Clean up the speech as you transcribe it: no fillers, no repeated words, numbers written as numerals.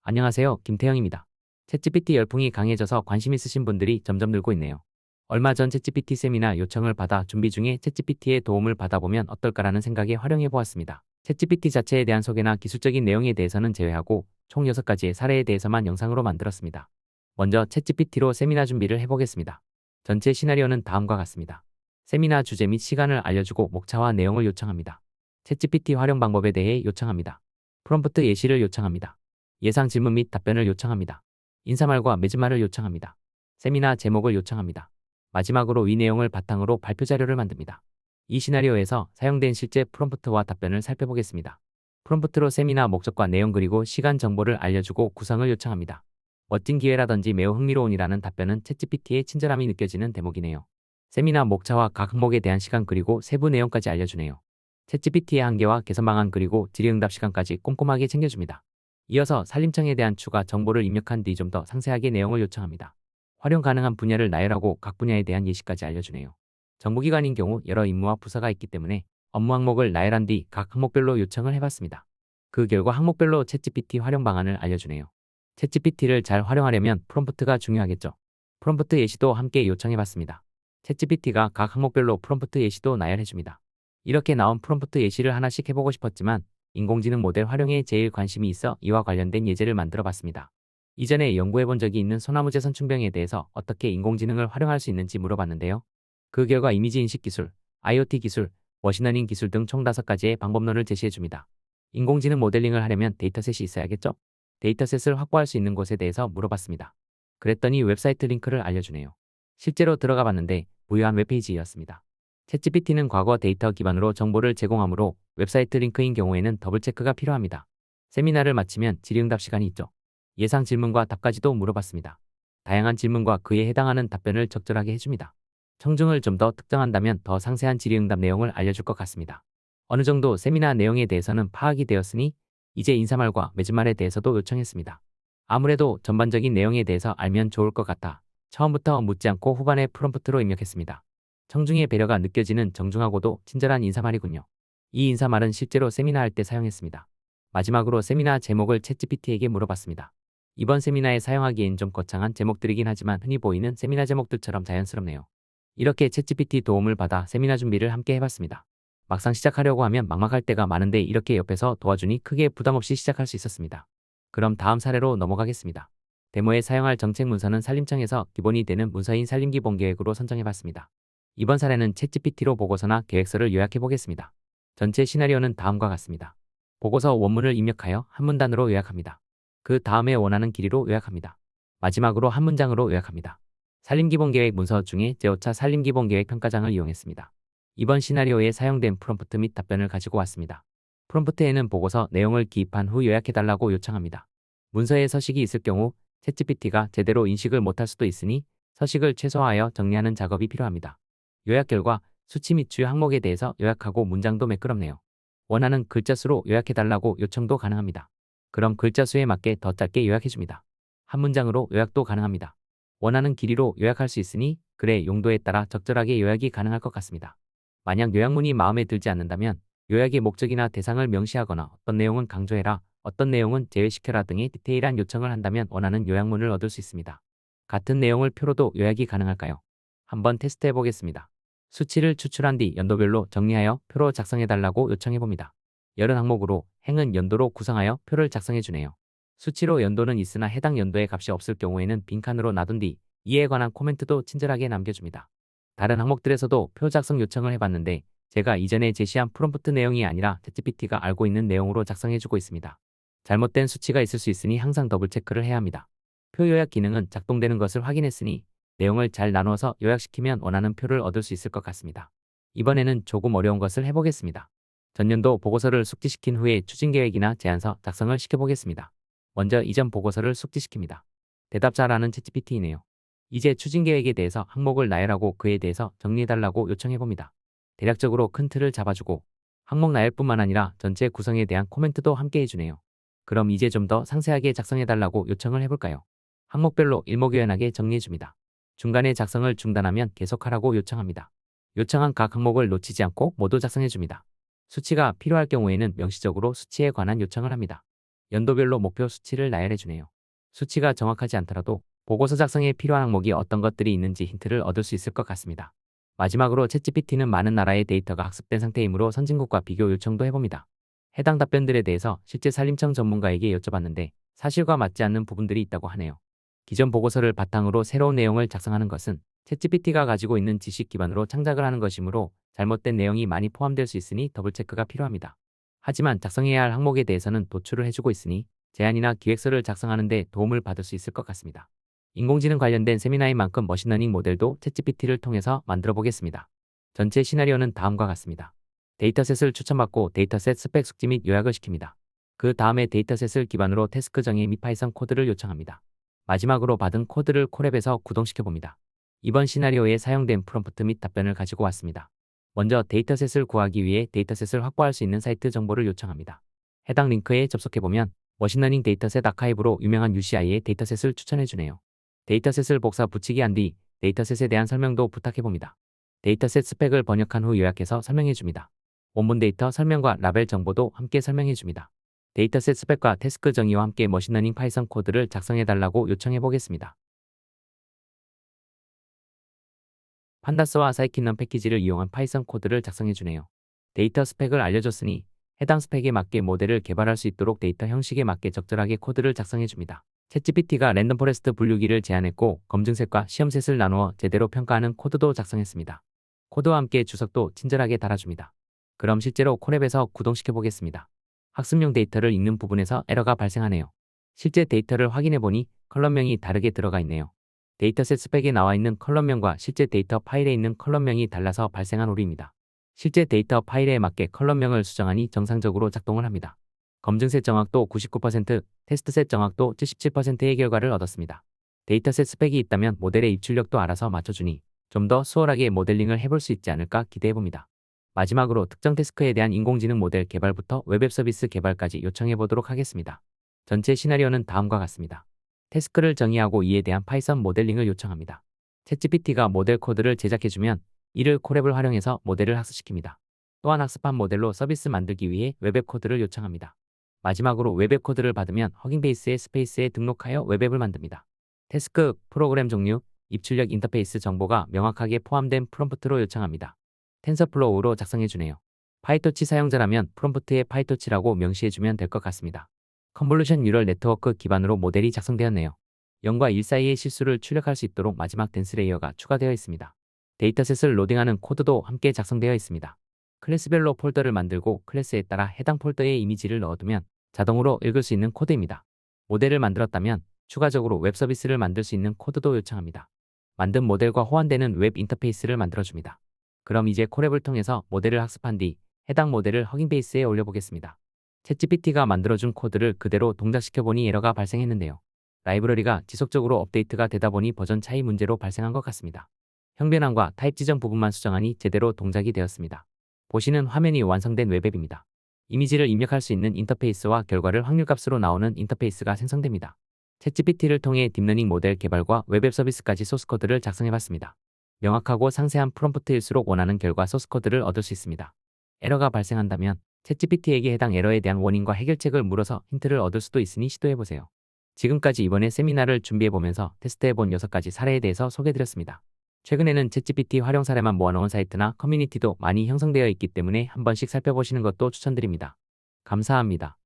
안녕하세요. 김태형입니다. 챗GPT 열풍이 강해져서 관심 있으신 분들이 점점 늘고 있네요. 얼마 전 챗GPT 세미나 요청을 받아 준비 중에 챗GPT의 도움을 받아보면 어떨까라는 생각에 활용해 보았습니다. 챗GPT 자체에 대한 소개나 기술적인 내용에 대해서는 제외하고 총 6가지의 사례에 대해서만 영상으로 만들었습니다. 먼저 챗GPT로 세미나 준비를 해보겠습니다. 전체 시나리오는 다음과 같습니다. 세미나 주제 및 시간을 알려주고 목차와 내용을 요청합니다. 챗GPT 활용 방법에 대해 요청합니다. 프롬프트 예시를 요청합니다. 예상 질문 및 답변을 요청합니다. 인사말과 맺음말을 요청합니다. 세미나 제목을 요청합니다. 마지막으로 위 내용을 바탕으로 발표 자료를 만듭니다. 이 시나리오에서 사용된 실제 프롬프트와 답변을 살펴보겠습니다. 프롬프트로 세미나 목적과 내용 그리고 시간 정보를 알려주고 구성을 요청합니다. 멋진 기회라든지 매우 흥미로운이라는 답변은 챗GPT의 친절함이 느껴지는 대목이네요. 세미나 목차와 각 항목에 대한 시간 그리고 세부 내용까지 알려주네요. 챗GPT의 한계와 개선 방안 그리고 질의응답 시간까지 꼼꼼하게 챙겨줍니다. 이어서 산림청에 대한 추가 정보를 입력한 뒤 좀 더 상세하게 내용을 요청합니다. 활용 가능한 분야를 나열하고 각 분야에 대한 예시까지 알려주네요. 정부기관인 경우 여러 임무와 부서가 있기 때문에 업무 항목을 나열한 뒤 각 항목별로 요청을 해봤습니다. 그 결과 항목별로 챗GPT 활용 방안을 알려주네요. 챗GPT를 잘 활용하려면 프롬프트가 중요하겠죠. 프롬프트 예시도 함께 요청해봤습니다. 챗GPT가 각 항목별로 프롬프트 예시도 나열해줍니다. 이렇게 나온 프롬프트 예시를 하나씩 해보고 싶었지만 인공지능 모델 활용에 제일 관심이 있어 이와 관련된 예제를 만들어 봤습니다. 이전에 연구해본 적이 있는 소나무 재선충병에 대해서 어떻게 인공지능을 활용할 수 있는지 물어봤는데요. 그 결과 이미지 인식 기술, IoT 기술, 머신러닝 기술 등 총 5가지의 방법론을 제시해줍니다. 인공지능 모델링을 하려면 데이터셋이 있어야겠죠? 데이터셋을 확보할 수 있는 곳에 대해서 물어봤습니다. 그랬더니 웹사이트 링크를 알려주네요. 실제로 들어가 봤는데 부유한 웹페이지였습니다. 챗GPT는 과거 데이터 기반으로 정보를 제공하므로 웹사이트 링크인 경우에는 더블 체크가 필요합니다. 세미나를 마치면 질의응답 시간이 있죠. 예상 질문과 답까지도 물어봤습니다. 다양한 질문과 그에 해당하는 답변을 적절하게 해줍니다. 청중을 좀 더 특정한다면 더 상세한 질의응답 내용을 알려줄 것 같습니다. 어느 정도 세미나 내용에 대해서는 파악이 되었으니 이제 인사말과 맺음말에 대해서도 요청했습니다. 아무래도 전반적인 내용에 대해서 알면 좋을 것 같아 처음부터 묻지 않고 후반에 프롬프트로 입력했습니다. 청중의 배려가 느껴지는 정중하고도 친절한 인사말이군요. 이 인사말은 실제로 세미나 할 때 사용했습니다. 마지막으로 세미나 제목을 챗GPT에게 물어봤습니다. 이번 세미나에 사용하기엔 좀 거창한 제목들이긴 하지만 흔히 보이는 세미나 제목들처럼 자연스럽네요. 이렇게 챗GPT 도움을 받아 세미나 준비를 함께 해봤습니다. 막상 시작하려고 하면 막막할 때가 많은데 이렇게 옆에서 도와주니 크게 부담없이 시작할 수 있었습니다. 그럼 다음 사례로 넘어가겠습니다. 데모에 사용할 정책 문서는 산림청에서 기본이 되는 문서인 산림기본계획으로 선정해봤습니다. 이번 사례는 챗GPT로 보고서나 계획서를 요약해보겠습니다. 전체 시나리오는 다음과 같습니다. 보고서 원문을 입력하여 한 문단으로 요약합니다. 그 다음에 원하는 길이로 요약합니다. 마지막으로 한 문장으로 요약합니다. 산림기본계획 문서 중에 제5차 산림기본계획 평가장을 이용했습니다. 이번 시나리오에 사용된 프롬프트 및 답변을 가지고 왔습니다. 프롬프트에는 보고서 내용을 기입한 후 요약해달라고 요청합니다. 문서에 서식이 있을 경우 챗GPT가 제대로 인식을 못할 수도 있으니 서식을 최소화하여 정리하는 작업이 필요합니다. 요약 결과 수치 및 주요 항목에 대해서 요약하고 문장도 매끄럽네요. 원하는 글자 수로 요약해달라고 요청도 가능합니다. 그럼 글자 수에 맞게 더 짧게 요약해줍니다. 한 문장으로 요약도 가능합니다. 원하는 길이로 요약할 수 있으니 글의 용도에 따라 적절하게 요약이 가능할 것 같습니다. 만약 요약문이 마음에 들지 않는다면 요약의 목적이나 대상을 명시하거나 어떤 내용은 강조해라, 어떤 내용은 제외시켜라 등의 디테일한 요청을 한다면 원하는 요약문을 얻을 수 있습니다. 같은 내용을 표로도 요약이 가능할까요? 한번 테스트해 보겠습니다. 수치를 추출한 뒤 연도별로 정리하여 표로 작성해달라고 요청해봅니다. 여러 항목으로 행은 연도로 구성하여 표를 작성해주네요. 수치로 연도는 있으나 해당 연도의 값이 없을 경우에는 빈칸으로 놔둔 뒤 이에 관한 코멘트도 친절하게 남겨줍니다. 다른 항목들에서도 표 작성 요청을 해봤는데 제가 이전에 제시한 프롬프트 내용이 아니라 챗GPT가 알고 있는 내용으로 작성해주고 있습니다. 잘못된 수치가 있을 수 있으니 항상 더블 체크를 해야 합니다. 표 요약 기능은 작동되는 것을 확인했으니 내용을 잘 나누어서 요약시키면 원하는 표를 얻을 수 있을 것 같습니다. 이번에는 조금 어려운 것을 해보겠습니다. 전년도 보고서를 숙지시킨 후에 추진계획이나 제안서 작성을 시켜보겠습니다. 먼저 이전 보고서를 숙지시킵니다. 대답 잘하는 챗GPT이네요. 이제 추진계획에 대해서 항목을 나열하고 그에 대해서 정리해달라고 요청해봅니다. 대략적으로 큰 틀을 잡아주고 항목 나열뿐만 아니라 전체 구성에 대한 코멘트도 함께 해주네요. 그럼 이제 좀 더 상세하게 작성해달라고 요청을 해볼까요? 항목별로 일목요연하게 정리해줍니다. 중간에 작성을 중단하면 계속하라고 요청합니다. 요청한 각 항목을 놓치지 않고 모두 작성해줍니다. 수치가 필요할 경우에는 명시적으로 수치에 관한 요청을 합니다. 연도별로 목표 수치를 나열해주네요. 수치가 정확하지 않더라도 보고서 작성에 필요한 항목이 어떤 것들이 있는지 힌트를 얻을 수 있을 것 같습니다. 마지막으로 챗GPT는 많은 나라의 데이터가 학습된 상태이므로 선진국과 비교 요청도 해봅니다. 해당 답변들에 대해서 실제 산림청 전문가에게 여쭤봤는데 사실과 맞지 않는 부분들이 있다고 하네요. 기존 보고서를 바탕으로 새로운 내용을 작성하는 것은 챗GPT가 가지고 있는 지식 기반으로 창작을 하는 것이므로 잘못된 내용이 많이 포함될 수 있으니 더블 체크가 필요합니다. 하지만 작성해야 할 항목에 대해서는 도출을 해주고 있으니 제안이나 기획서를 작성하는 데 도움을 받을 수 있을 것 같습니다. 인공지능 관련된 세미나인 만큼 머신러닝 모델도 챗GPT를 통해서 만들어 보겠습니다. 전체 시나리오는 다음과 같습니다. 데이터셋을 추천받고 데이터셋 스펙 숙지 및 요약을 시킵니다. 그 다음에 데이터셋을 기반으로 태스크 정의 및 파이썬 코드를 요청합니다. 마지막으로 받은 코드를 콜앱에서 구동시켜봅니다. 이번 시나리오에 사용된 프롬프트 및 답변을 가지고 왔습니다. 먼저 데이터셋을 구하기 위해 데이터셋을 확보할 수 있는 사이트 정보를 요청합니다. 해당 링크에 접속해보면 머신러닝 데이터셋 아카이브로 유명한 UCI의 데이터셋을 추천해주네요. 데이터셋을 복사 붙이기 한 뒤 데이터셋에 대한 설명도 부탁해봅니다. 데이터셋 스펙을 번역한 후 요약해서 설명해줍니다. 원본 데이터 설명과 라벨 정보도 함께 설명해줍니다. 데이터셋 스펙과 태스크 정의와 함께 머신러닝 파이썬 코드를 작성해달라고 요청해보겠습니다. 판다스와 사이킨런 패키지를 이용한 파이썬 코드를 작성해주네요. 데이터 스펙을 알려줬으니 해당 스펙에 맞게 모델을 개발할 수 있도록 데이터 형식에 맞게 적절하게 코드를 작성해줍니다. 챗GPT가 랜덤 포레스트 분류기를 제안했고 검증셋과 시험셋을 나누어 제대로 평가하는 코드도 작성했습니다. 코드와 함께 주석도 친절하게 달아줍니다. 그럼 실제로 콜앱에서 구동시켜보겠습니다. 학습용 데이터를 읽는 부분에서 에러가 발생하네요. 실제 데이터를 확인해보니 컬럼명이 다르게 들어가 있네요. 데이터셋 스펙에 나와 있는 컬럼명과 실제 데이터 파일에 있는 컬럼명이 달라서 발생한 오류입니다. 실제 데이터 파일에 맞게 컬럼명을 수정하니 정상적으로 작동을 합니다. 검증셋 정확도 99%, 테스트셋 정확도 77%의 결과를 얻었습니다. 데이터셋 스펙이 있다면 모델의 입출력도 알아서 맞춰주니 좀 더 수월하게 모델링을 해볼 수 있지 않을까 기대해봅니다. 마지막으로 특정 태스크에 대한 인공지능 모델 개발부터 웹앱 서비스 개발까지 요청해보도록 하겠습니다. 전체 시나리오는 다음과 같습니다. 태스크를 정의하고 이에 대한 파이썬 모델링을 요청합니다. 챗GPT가 모델 코드를 제작해주면 이를 콜앱을 활용해서 모델을 학습시킵니다. 또한 학습한 모델로 서비스 만들기 위해 웹앱 코드를 요청합니다. 마지막으로 웹앱 코드를 받으면 허깅베이스의 스페이스에 등록하여 웹앱을 만듭니다. 태스크, 프로그램 종류, 입출력 인터페이스 정보가 명확하게 포함된 프롬프트로 요청합니다. 텐서플로우로 작성해주네요. 파이토치 사용자라면 프롬프트에 파이토치라고 명시해주면 될 것 같습니다. 컨볼루션 뉴럴 네트워크 기반으로 모델이 작성되었네요. 0과 1 사이의 실수를 출력할 수 있도록 마지막 댄스 레이어가 추가되어 있습니다. 데이터셋을 로딩하는 코드도 함께 작성되어 있습니다. 클래스별로 폴더를 만들고 클래스에 따라 해당 폴더에 이미지를 넣어두면 자동으로 읽을 수 있는 코드입니다. 모델을 만들었다면 추가적으로 웹 서비스를 만들 수 있는 코드도 요청합니다. 만든 모델과 호환되는 웹 인터페이스를 만들어줍니다. 그럼 이제 콜앱을 통해서 모델을 학습한 뒤 해당 모델을 허깅베이스에 올려보겠습니다. 챗GPT가 만들어준 코드를 그대로 동작시켜보니 에러가 발생했는데요. 라이브러리가 지속적으로 업데이트가 되다 보니 버전 차이 문제로 발생한 것 같습니다. 형변환과 타입 지정 부분만 수정하니 제대로 동작이 되었습니다. 보시는 화면이 완성된 웹앱입니다. 이미지를 입력할 수 있는 인터페이스와 결과를 확률값으로 나오는 인터페이스가 생성됩니다. 챗GPT를 통해 딥러닝 모델 개발과 웹앱 서비스까지 소스코드를 작성해봤습니다. 명확하고 상세한 프롬프트일수록 원하는 결과 소스코드를 얻을 수 있습니다. 에러가 발생한다면 챗GPT에게 해당 에러에 대한 원인과 해결책을 물어서 힌트를 얻을 수도 있으니 시도해보세요. 지금까지 이번에 세미나를 준비해보면서 테스트해본 6가지 사례에 대해서 소개해드렸습니다. 최근에는 챗GPT 활용 사례만 모아놓은 사이트나 커뮤니티도 많이 형성되어 있기 때문에 한 번씩 살펴보시는 것도 추천드립니다. 감사합니다.